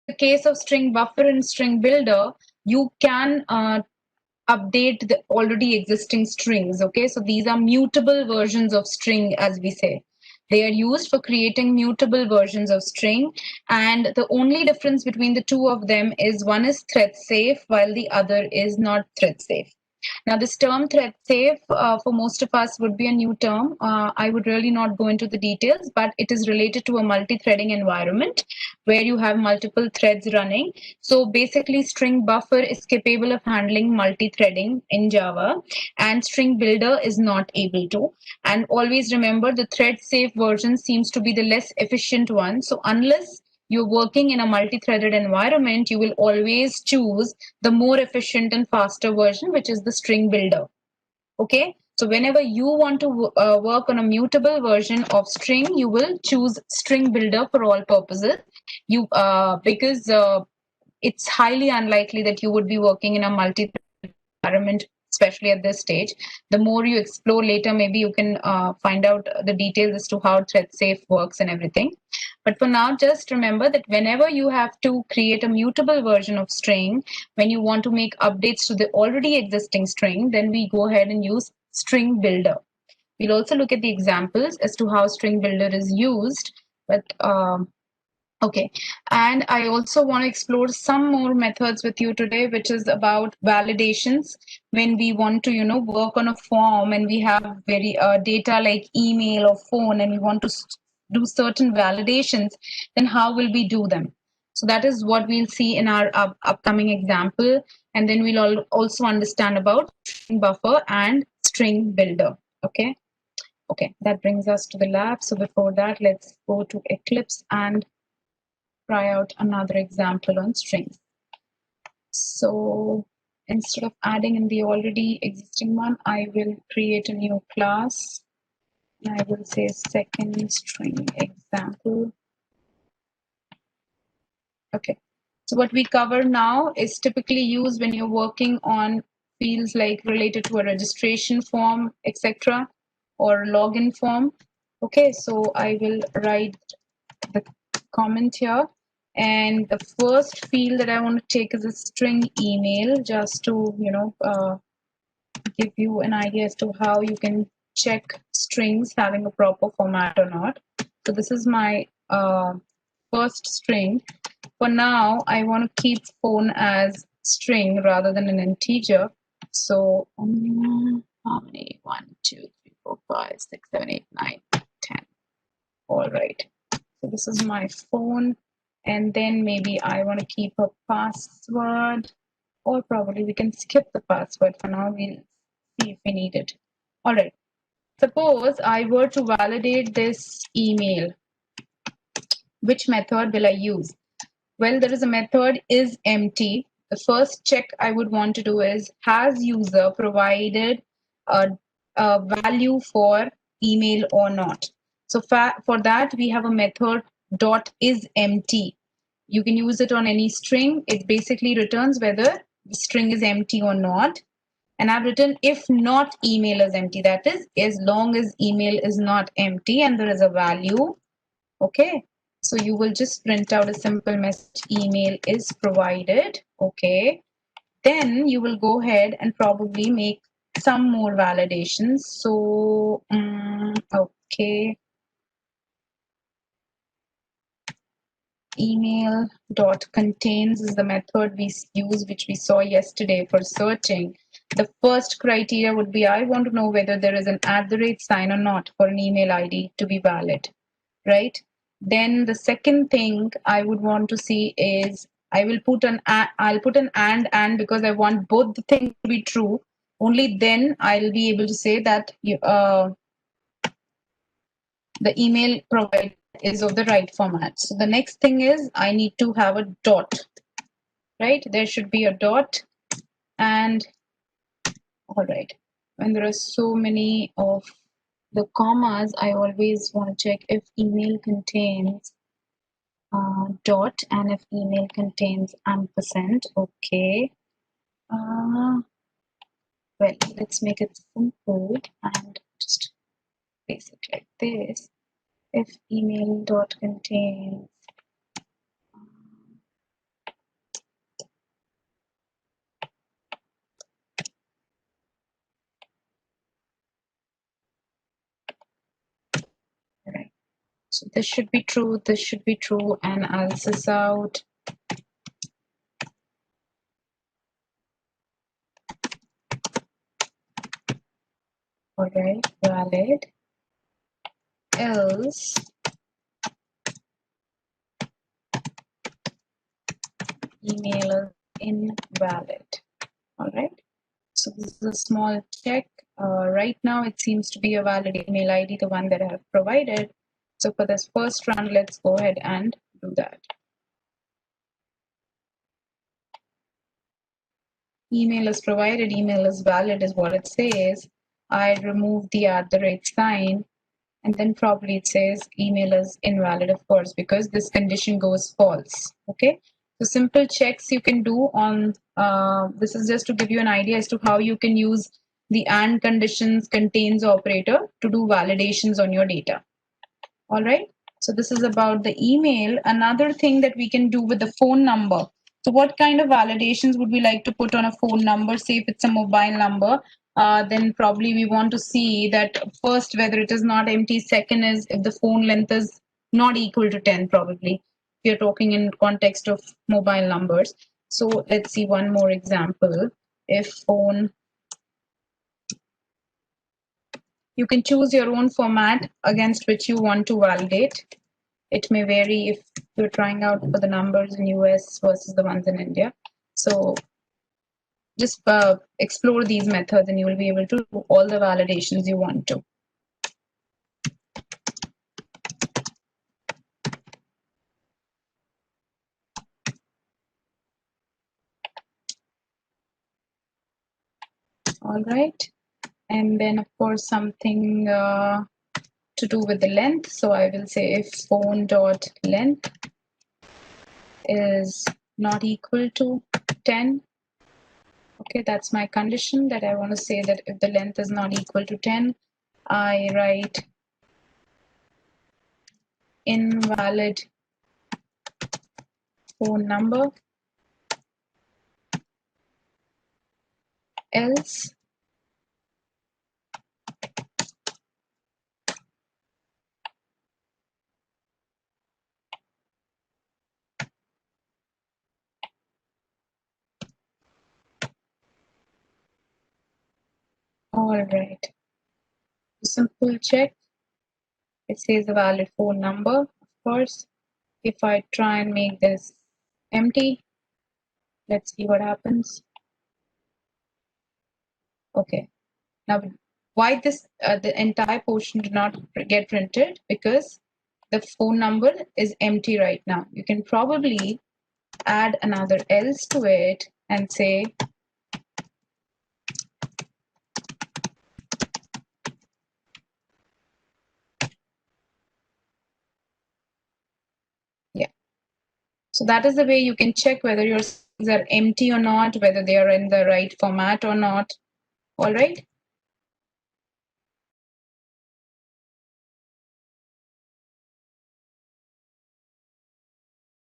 the case of StringBuffer and StringBuilder, you can update the already existing strings. Okay, so these are mutable versions of string, as we say. They are used for creating mutable versions of string, and the only difference between the two of them is one is thread safe while the other is not thread safe. Now, this term thread safe for most of us would be a new term. I would really not go into the details, but it is related to a multi-threading environment where you have multiple threads running. So basically, StringBuffer is capable of handling multi-threading in Java, and StringBuilder is not able to. And always remember, the thread safe version seems to be the less efficient one. So unless you're working in a multi-threaded environment, you will always choose the more efficient and faster version, which is the StringBuilder. Okay, so whenever you want to work on a mutable version of string, you will choose StringBuilder for all purposes. Because it's highly unlikely that you would be working in a multi-threaded environment, especially at this stage. The more you explore later, maybe you can find out the details as to how thread safe works and everything. But for now, just remember that whenever you have to create a mutable version of string, when you want to make updates to the already existing string, then we go ahead and use StringBuilder. We'll also look at the examples as to how StringBuilder is used. But okay, and I also want to explore some more methods with you today, which is about validations. When we want to, work on a form and we have very data like email or phone, and we want to do certain validations, then how will we do them? So that is what we'll see in our upcoming example, and then we'll also understand about StringBuffer and StringBuilder. Okay. Okay, that brings us to the lab. So before that, let's go to Eclipse and try out another example on strings. So instead of adding in the already existing one, I will create a new class. I will say second string example. Okay, so what we cover now is typically used when you're working on fields like related to a registration form, etc., or login form. Okay, so I will write the comment here. And the first field that I want to take is a string email, just to, give you an idea as to how you can check strings having a proper format or not. So this is my first string. For now, I want to keep phone as string rather than an integer. So how many? 1, 2, 3, 4, 5, 6, 7, 8, 9, 10. All right. So this is my phone. And then maybe I want to keep a password, or probably we can skip the password for now. We'll see if we need it. All right. Suppose I were to validate this email. Which method will I use? Well, there is a method is empty. The first check I would want to do is, has user provided a value for email or not? So for that, we have a method dot is empty. You can use it on any string. It basically returns whether the string is empty or not. And I've written if not email is empty. That is, as long as email is not empty and there is a value. Okay. So you will just print out a simple message, email is provided. Okay. Then you will go ahead and probably make some more validations. So, okay. Email dot contains is the method we use, which we saw yesterday for searching. The first criteria would be, I want to know whether there is an @ sign or not for an email ID to be valid, right? Then the second thing I would want to see is, I'll put an and because I want both the things to be true. Only then I'll be able to say that the email provided is of the right format. So the next thing is, I need to have a dot, right? There should be a dot. And all right, when there are so many of the commas, I always want to check if email contains dot and if email contains ampersand. Okay. Well, let's make it simple and just place it like this. If email dot contains So this should be true, this should be true, and I'll sys out. All right, valid, else email is invalid. All right, so this is a small check. Right now it seems to be a valid email ID, the one that I have provided. So for this first round, let's go ahead and do that. Email is provided, email is valid is what it says. I remove the @ and then probably it says email is invalid, of course, because this condition goes false. Okay, so simple checks you can do on this is just to give you an idea as to how you can use the AND conditions contains operator to do validations on your data. All right, so this is about the email. Another thing that we can do with the phone number. So what kind of validations would we like to put on a phone number? Say if it's a mobile number, then probably we want to see that first whether it is not empty. Second is if the phone length is not equal to 10, probably. We are talking in context of mobile numbers. So let's see one more example. If phone, you can choose your own format against which you want to validate. It may vary if you're trying out for the numbers in US versus the ones in India. So just explore these methods and you will be able to do all the validations you want to. All right. And then, of course, something to do with the length. So I will say if phone.length is not equal to 10. Okay, that's my condition that I want to say that if the length is not equal to 10, I write invalid phone number, else all right. Simple check. It says a valid phone number, of course. If I try and make this empty, let's see what happens. Okay. Now, why this the entire portion did not get printed? Because the phone number is empty right now. You can probably add another else to it and say yeah. So that is the way you can check whether your strings are empty or not, whether they are in the right format or not. All right.